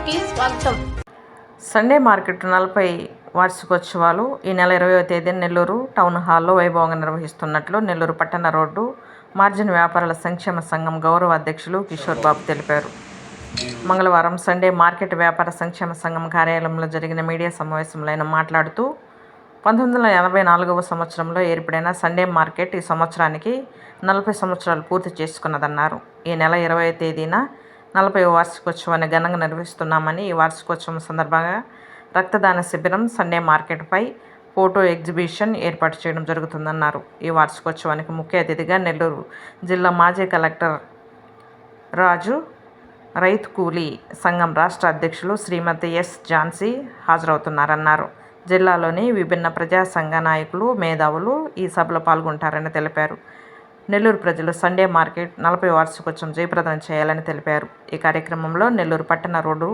న్యూస్కి స్వాగతం. Sunday market 40 వార్షికోత్సవాలు ఈ నెల 20వ తేదీన నెల్లూరు టౌన్ హాల్లో వైభవంగా నిర్వహిస్తున్నట్లు నెల్లూరు పట్టణ రోడ్డు మార్జిన్ వ్యాపారుల సంక్షేమ సంఘం గౌరవ అధ్యక్షులు కిషోర్ బాబు తెలిపారు. మంగళవారం సండే మార్కెట్ వ్యాపార సంక్షేమ సంఘం కార్యాలయంలో జరిగిన మీడియా సమావేశంలో ఆయన మాట్లాడుతూ 1984వ సంవత్సరంలో ఏర్పడిన సండే మార్కెట్ ఈ సంవత్సరానికి 40 సంవత్సరాలు పూర్తి చేసుకున్నదన్నారు. ఈ నెల 20వ తేదీన 40వ వార్షికోత్సవాన్ని ఘనంగా నిర్వహిస్తున్నామని, ఈ వార్షికోత్సవం సందర్భంగా రక్తదాన శిబిరం, సండే మార్కెట్పై ఫోటో ఎగ్జిబిషన్ ఏర్పాటు చేయడం జరుగుతుందన్నారు. ఈ వార్షికోత్సవానికి ముఖ్య అతిథిగా నెల్లూరు జిల్లా మాజీ కలెక్టర్ రాజు, రైతు కూలీ సంఘం రాష్ట్ర అధ్యక్షులు శ్రీమతి ఎస్ ఝాన్సీ హాజరవుతున్నారన్నారు. జిల్లాలోని విభిన్న ప్రజా సంఘ నాయకులు, మేధావులు ఈ సభలో పాల్గొంటారని తెలిపారు. నెల్లూరు ప్రజలు సండే మార్కెట్ 40వ వార్షికోత్సవం జయప్రదం చేయాలని తెలిపారు. ఈ కార్యక్రమంలో నెల్లూరు పట్టణ రోడ్డు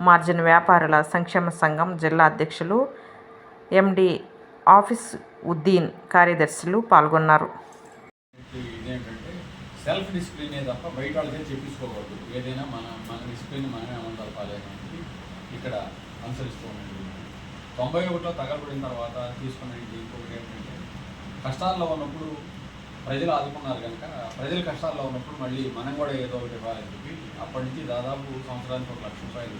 మార్జిన్ వ్యాపారుల సంక్షేమ సంఘం జిల్లా అధ్యక్షులు ఎండి ఆఫీస్ ఉద్దీన్, కార్యదర్శులు పాల్గొన్నారు. ఇదేంటంటే సెల్ఫ్ డిసిప్లినే తప్ప బయట వాళ్ళకే చెప్పించుకోకూడదు. ఏదైనా మన డిసిప్లిన్ మనమే అమలు జరపాలి అనేది ఇక్కడ అనుసరిస్తూ ఉన్నది. 91లో తగలబడిన తర్వాత తీసుకునేది ఇంకొకటి ఏంటంటే, కష్టాల్లో ఉన్నప్పుడు ప్రజలు ఆదుకున్నారు కనుక ప్రజలు కష్టాల్లో ఉన్నప్పుడు మళ్ళీ మనం కూడా ఏదో ఒకటి ఇవ్వాలని చెప్పి అప్పటి నుంచి దాదాపు సంవత్సరానికి 1 లక్ష రూపాయలు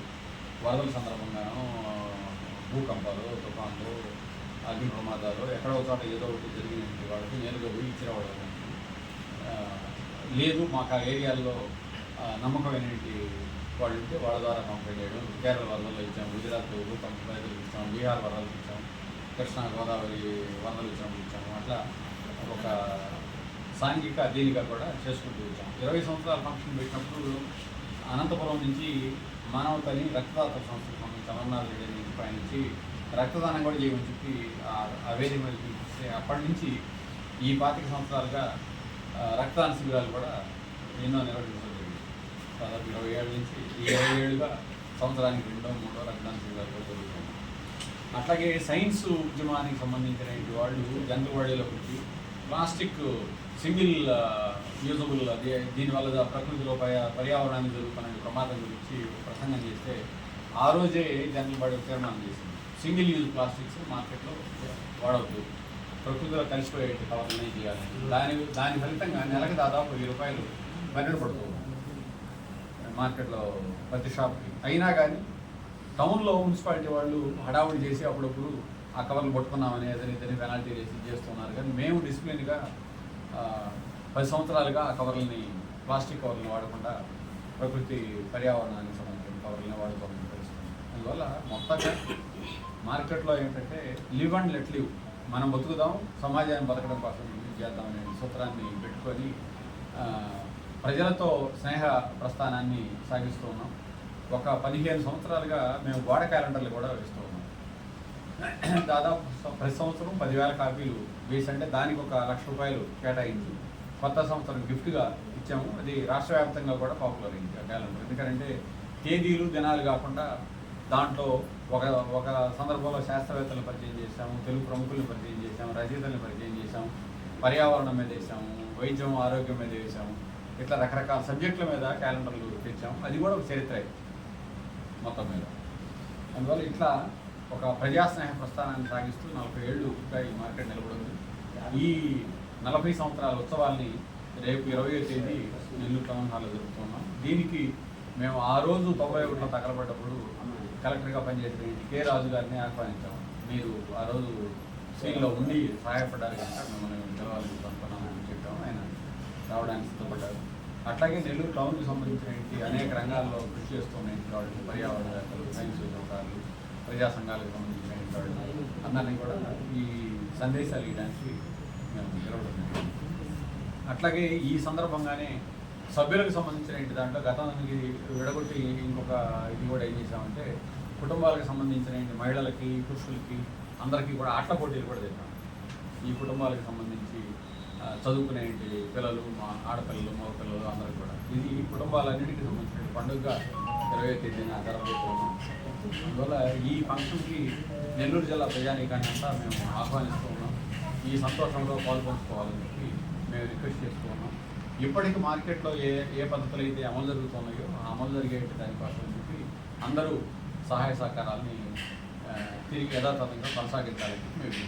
వరదల సందర్భంగాను, భూకంపాలు, తుఫాన్లు, అగ్ని ప్రమాదాలు, ఎక్కడో చోట ఏదో ఒకటి జరిగినటువంటి వాళ్ళకి నేరుగా పోయి ఇచ్చిరావడం లేదు. మాకు ఆ ఏరియాల్లో నమ్మకమైనటువంటి వాళ్ళు ఉంటే వాళ్ళ ద్వారా పంపిణీ చేయడం. కేరళ వరదలు ఇచ్చాం, గుజరాత్ భూకంప రైతులు ఇచ్చాం, బీహార్ వరదలు ఇచ్చాం, కృష్ణా గోదావరి వరదలు ఇచ్చాము. అట్లా ఒక సాంఘిక దీనిగా కూడా చేసుకుంటూ వచ్చాం. 20 సంవత్సరాల ఫంక్షన్ పెట్టినప్పుడు అనంతపురం నుంచి మానవతని రక్తదాత సంస్థకు సంబంధించి అమర్నాథ్ రెడ్డి పై నుంచి రక్తదానం కూడా చేయమని చెప్పి ఆ వేదిక మీద చూపిస్తే అప్పటి నుంచి ఈ 25 సంవత్సరాలుగా రక్తదాన శిబిరాలు కూడా ఎన్నో నిర్వహించడం జరిగింది. దాదాపు 20 ఏళ్ళ నుంచి ఈ 20 ఏళ్ళుగా సంవత్సరానికి 2-3 రక్తదాన శిబిరాలు కూడా జరుగుతుంది. అట్లాగే సైన్స్ ఉద్యమానికి సంబంధించిన వాళ్ళు జంతువాడీలోకి వచ్చి ప్లాస్టిక్ సింగిల్ యూజబుల్ దీనివల్ల ప్రకృతిలో పర్యావరణానికి జరుగుతున్న ప్రమాదం గురించి ప్రసంగం చేస్తే ఆ రోజే జనరల్ బాడీ తీర్మానం చేసింది. సింగిల్ యూజ్ ప్లాస్టిక్స్ మార్కెట్లో వాడవద్దు, ప్రకృతిలో కలిసిపోయే కవర్లనే చేయాలని. దాని ఫలితంగా నెలకు దాదాపు 1000 రూపాయలు పన్నెండు పడుతుంది మార్కెట్లో ప్రతి షాప్కి. అయినా కానీ టౌన్లో మున్సిపాలిటీ వాళ్ళు హడావుడి చేసి అప్పుడప్పుడు ఆ కవర్లు పట్టుకున్నామని ఏదైతే పెనాల్టీ వేసి చేస్తున్నారు. కానీ మేము డిసిప్లిన్గా 10 సంవత్సరాలుగా ఆ కవర్లని, ప్లాస్టిక్ కవర్లను వాడకుండా ప్రకృతి పర్యావరణానికి సంబంధించిన కవర్లని వాడుకోవాలని తెలుస్తుంది. అందువల్ల మొత్తంగా మార్కెట్లో ఏంటంటే లివ్ అండ్ లెట్ లివ్, మనం బతుకుదాం, సమాజాన్ని బతకడం కోసం చేద్దామనే సూత్రాన్ని పెట్టుకొని ప్రజలతో స్నేహ ప్రస్థానాన్ని సాగిస్తూ ఉన్నాం. ఒక 15 సంవత్సరాలుగా మేము గోడ క్యాలెండర్లు కూడా వేస్తూ ఉన్నాం. దాదాపు ప్రతి సంవత్సరం 10,000 కాపీలు వేసి, అంటే దానికి 1 లక్ష రూపాయలు కేటాయించి కొత్త సంవత్సరం గిఫ్ట్గా ఇచ్చాము. అది రాష్ట్ర వ్యాప్తంగా కూడా పాపులర్ అయింది ఆ క్యాలెండర్. ఎందుకంటే తేదీలు, దినాలు కాకుండా దాంట్లో ఒక సందర్భంలో శాస్త్రవేత్తలను పరిచయం చేశాము, తెలుగు ప్రముఖులను పరిచయం చేశాము, రచయితలను పరిచయం చేశాము, పర్యావరణం మీద వేసాము, వైద్యం, ఆరోగ్యం మీద వేసాము. ఇట్లా రకరకాల సబ్జెక్టుల మీద క్యాలెండర్లు తెచ్చాము. అది కూడా ఒక చరిత్ర మొత్తం మీద. అందువల్ల ఇట్లా ఒక ప్రజాస్నేహ ప్రస్థానాన్ని సాగిస్తూ 40 ఏళ్ళుగా ఈ మార్కెట్ నిలబడింది. ఈ 40 సంవత్సరాల ఉత్సవాల్ని రేపు 20వ తేదీ నెల్లూరు టౌన్ హాల్లో జరుపుతున్నాం. దీనికి మేము ఆ రోజు 91లో తగలబడ్డప్పుడు కలెక్టర్గా పనిచేసిన కె రాజు గారిని ఆహ్వానించాము. మీరు ఆ రోజు సీన్లో ఉండి సహాయపడ్డారు కనుక మిమ్మల్ని పిలవాలని అనుకున్నామని చెప్పాము. ఆయన రావడానికి సిద్ధపడ్డారు. అట్లాగే నెల్లూరు టౌన్కి సంబంధించిన అనేక రంగాల్లో కృషి చేస్తున్న వాళ్ళు, పర్యావరణవేత్తలు, సైన్స్ ఉద్యోగాలు, ప్రజా సంఘాలకు సంబంధించిన వాళ్ళు అందరినీ కూడా ఈ సందేశాలు ఇవ్వడానికి మేము నిలబడుతున్నాం. అట్లాగే ఈ సందర్భంగానే సభ్యులకు సంబంధించిన దాంట్లో గతానికి విడగొట్టి ఇంకొక ఇది కూడా ఏం చేసామంటే, కుటుంబాలకు సంబంధించిన మహిళలకి, పురుషులకి అందరికీ కూడా ఆటల పోటీలు కూడా తెచ్చాము. ఈ కుటుంబాలకు సంబంధించి చదువుకునే పిల్లలు, మా ఆడపిల్లలు, మగ పిల్లలు అందరూ కూడా ఇది కుటుంబాలన్నిటికీ సంబంధించిన పండుగగా 20వ తేదీన జరగబోతున్నాం. అందువల్ల ఈ ఫంక్షన్కి నెల్లూరు జిల్లా ప్రజానీకాన్ని అంతా మేము ఆహ్వానిస్తూ ఉన్నాం. ఈ సంతోషంలో పాల్పంచుకోవాలని చెప్పి మేము రిక్వెస్ట్ చేస్తూ ఉన్నాం. ఇప్పటికీ మార్కెట్లో ఏ పద్ధతులు అయితే అమలు జరుగుతున్నాయో ఆ అమలు జరిగే దానికోసం చెప్పి అందరూ సహాయ సహకారాలని తిరిగి యథాతథంగా కొనసాగించాలని మేము